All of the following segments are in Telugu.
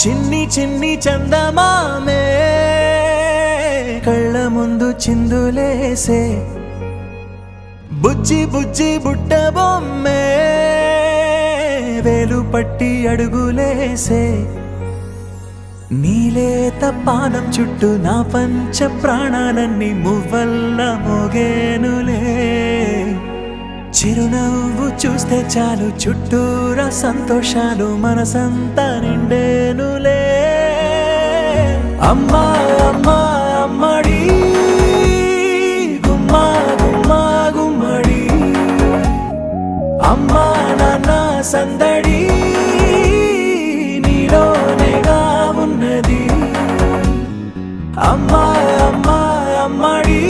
చిన్ని చిన్ని చందమామే కళ్ళ ముందు చిందులేసే బుజ్జి బుజ్జి బుట్ట బొమ్మే వేలు పట్టి అడుగులేసే నీలేత పానం చుట్టూ నా పంచ ప్రాణాలన్నీ మువ్వల్ల మోగేనులే చిరునవ్వు చూస్తే చాలు చుట్టూరా సంతోషాలు మనసంతా నిండేనులే అమ్మా అమ్మా అమ్మడి గుమ్మా గుమ్మా గుమ్మడి అమ్మా నాన్న సందడి నీలోనేగా ఉన్నది అమ్మా అమ్మా అమ్మడి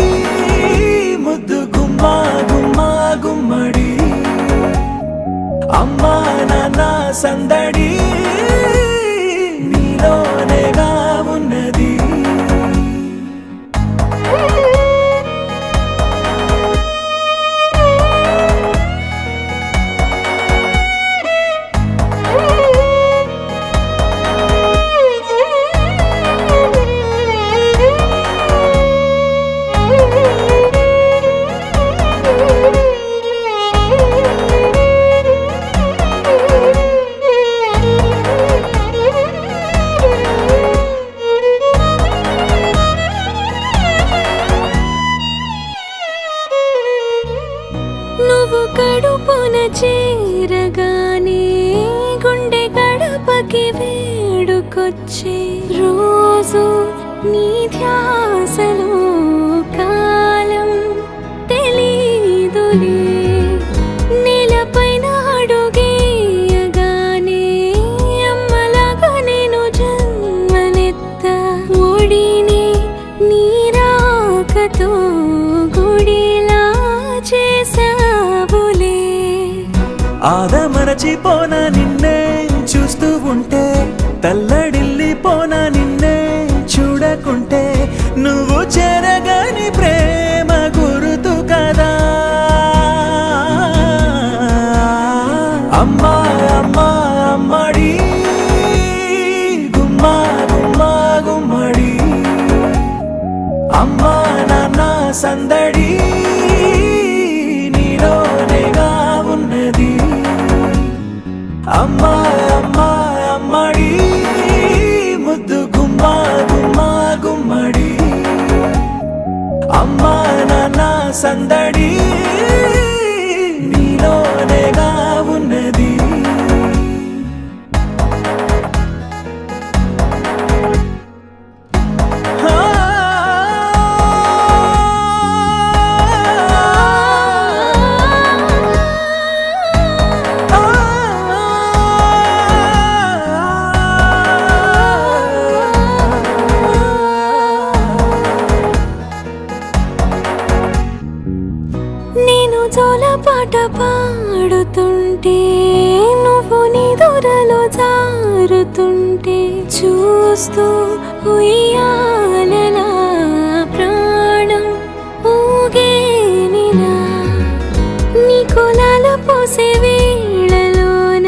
ముద్దు గుమ్మా గుమ్మా గుమ్మడి అమ్మా నాన్న సందడి నీలోనేగా ఉన్నది నువ్వు కడుపున చేరగానే గుండె గడపకి వేడుకొచ్చే రోజు నీ ధ్యాసలో కాలం తెలీదులే నేలపైన అడుగేయగానే అమ్మలాగా నేను జన్మనెత్త ఒడిని నీ రాకతో గుడిలా చేసావులే ఆదమరచిపోనా నిన్నే చూస్తూ ఉంటే తల్లడిల్లిపోనా నిన్నే చూడకుంటే నువ్వు చెరగని ప్రేమ గురుతు కదా అమ్మా అమ్మా అమ్మడి గుమ్మా గుమ్మా గుమ్మడి అమ్మా నాన్న సందడి నీలోనేగా ఉన్నది అమ్మా అమ్మా అమ్మడి ముద్దు గుమ్మా గుమ్మా గుమ్మడి అమ్మా నాన్న సందడి నీలోనేగా ఉన్నది నేను జోలపాట పాడుతుంటే నువ్వు నిదురలో జారుతుంటే చూస్తూ ఉయ్యాలలా ప్రాణం ఊగేనిలా నీ కులాల పోసే వేళలోన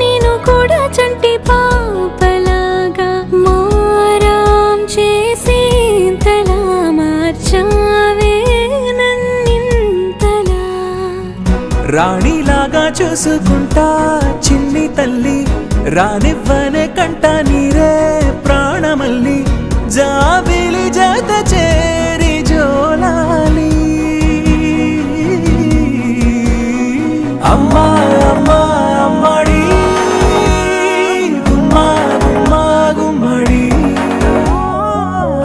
నేను కూడా చంటి పాపలాగా మారాం చేసేంతలా మార్చావే రాణిలాగా చూసుకుంటా చిన్ని తల్లి రానివ్వనే కంట నీరే ప్రాణమల్లి జాబిలి జత చేరి జోలాలి అమ్మా అమ్మా అమ్మడి గుమ్మా గుమ్మా గుమ్మడి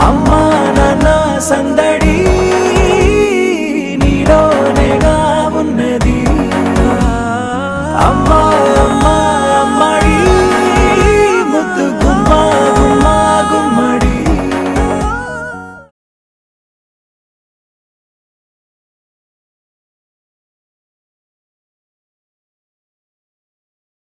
అమ్మా నాన్న సందడి